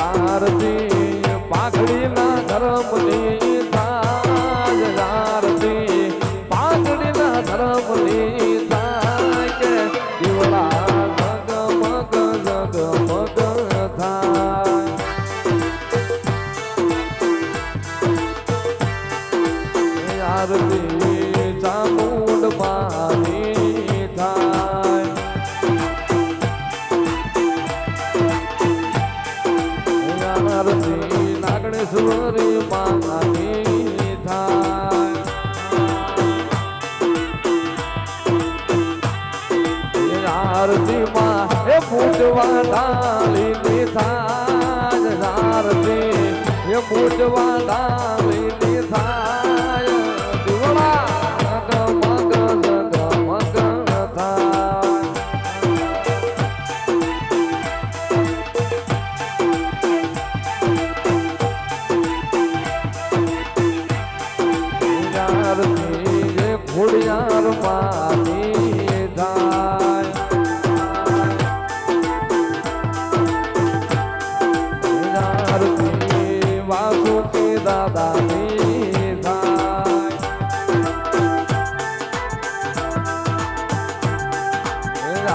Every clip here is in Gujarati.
આરતી પાઘડીના ધર્મની થાય આરતી પાઘડીના ધર્મની થાય કે દીવડા જગમગ જગમગ થાય આરતી ચામુંડ માની થાય આરતી નાગણેશ્વરી માની થાય આરતી માં એ પૂજવા ડાળી થાય આરતી એ પૂજવા ડાળી થાય દીવડા જગમગ જગમગ થાય આરતી જે ખોડિયાર માની થાય આરતી વાસુકી દાદાની થાય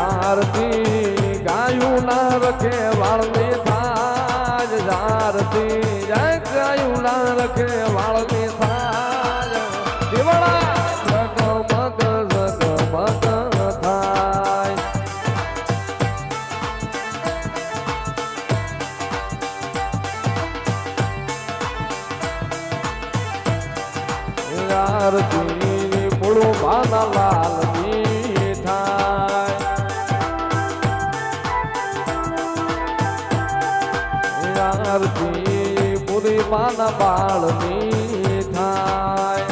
આરતી ગાયું ના રખે વાળની થાય આરતી જય ગાયું ના રખે વાળની થાય દીવડા જગમગ જગમગ થાય આરતી મૂળું માના લાલની થાય આરતી પૂરી માના બાળની થાય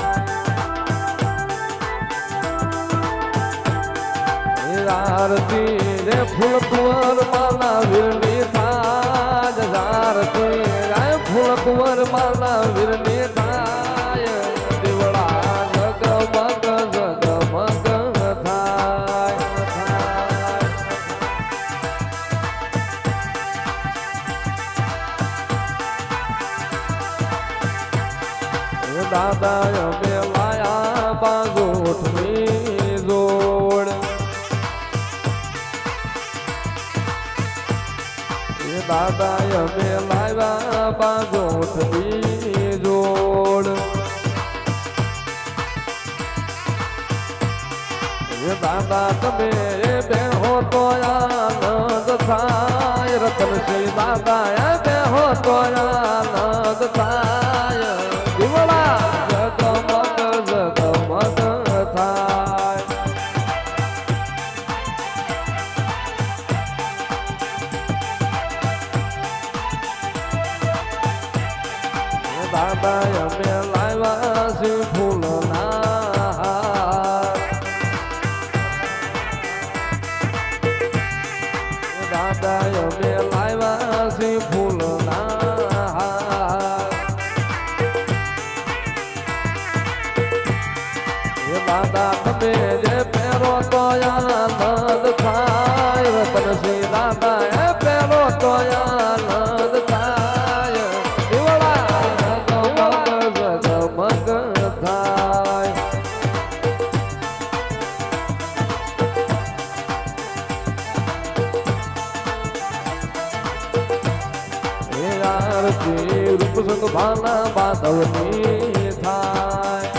આરતી રે ફૂલ કુંવર માના વીરની થાય આરતી રે ફૂલ કુંવર માના વીરની થાય દીવડા જગમગ જગમગ થાય દાદા અમે લાયા બાજોઠની જોડ દાદા અમે લાવ્યા બાજોઠની જોડ દાદા તમે બેહો તો આનંદ થાય રતનશ્રી દાદા બેહો તો આનંદ થાય દીવડા જગમગ જગમગ થાય દાદા અમે લાવ્યા છે ફૂલના હાર દાદા અમે લાવ્યા છે ફૂલના હાર દાદા તમે જે પહેરો તો આનંદ થાય રતનશ્રી દાદા એ પહેરો તો આનંદ થાય દીવડા જગમગ જગમગ થાય આરતી રૂપસંગ ભાના બાધવની થાય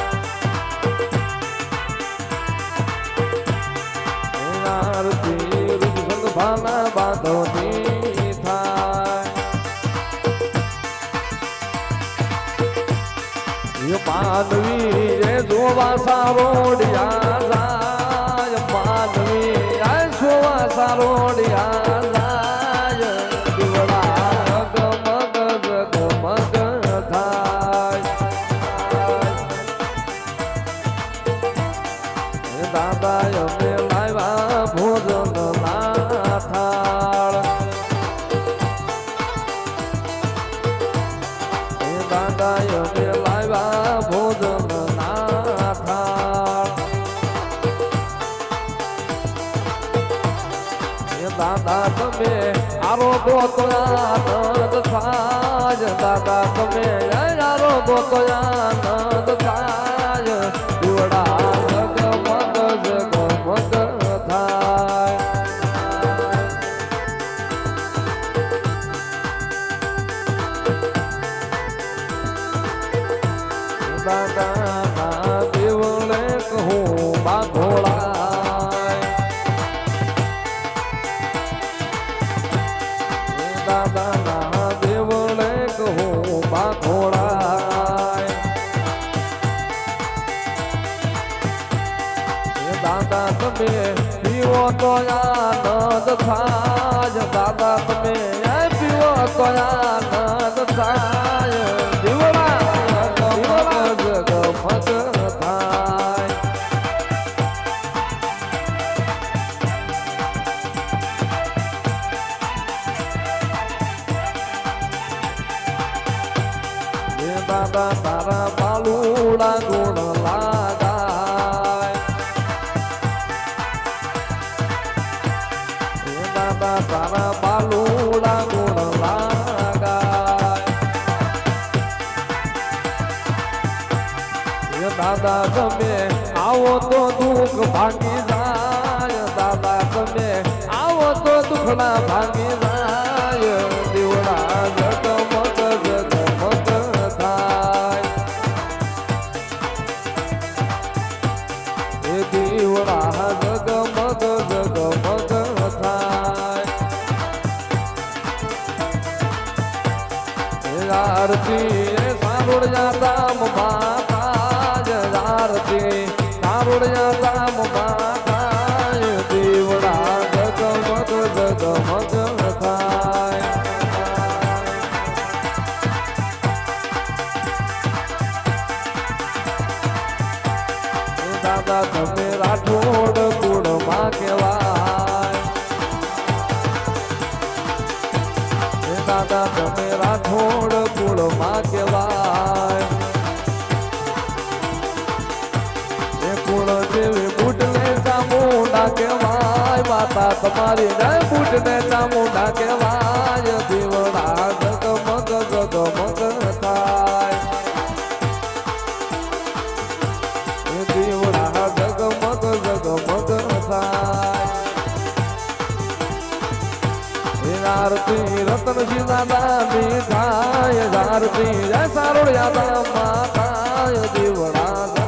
આરતી રૂપસંગ ભાના બાધવની થાય માનવી એ જોવા સારોડિયા જાય માનવી એ જોવા સારોડિયા જાય દીવડા જગમગ જગમગ થાય દાદા અમે લાવ્યા ભોજન ના થાળ દાદા અમે લાવ્યા ભોજન ના થાળ દાદા તમે આરોગો તો આનંદ થાય દાદા તમે યારો ગોતો આનંદ થાય દીવડા જગમગ જગમગ થાય દાદાના દેવળે કહું બાઘોળાય દાદાના દેવળે કહું બાઘોળાય દાદા તમે પીવો તો આનંદ થાય દાદા તમે પીવો તો આનંદ થાય દીવડા જગમગ થાય દાદા તારા બાલુડા ગુણ લાગાય દાદા તારા બાલુડા ગુણ લાગાય દાદા તમે આવો તો દુઃખ ભાગી જાય દાદા તમે આવો તો દુઃખના ભાગી જાય દીવડા જગમગ જગમગ થાય એ દીવડા જગમગ જગમગ થાય આરતી સાંભળ્યા દામ માતા આરતી સાંભળ્યા દામ માતા દીવડા જગમગ જગમગ થાય દાદા તમે રાઠોડ કુળમાં કહેવાય દાદા તમે રાઠોડ કુળમાં કહેવાય એ કુળ જેવી બુટને ચામુંડા કહેવાય માતા તમારી જય બુટને ચામુંડા કહેવાય દીવડા જગમગ જગમગ થાય એ દીવડા જગમગ જગમગ થાય આરતી રતન સિંહ દાદાની થાય આરતી જય સારોડિયા માતા દીવડા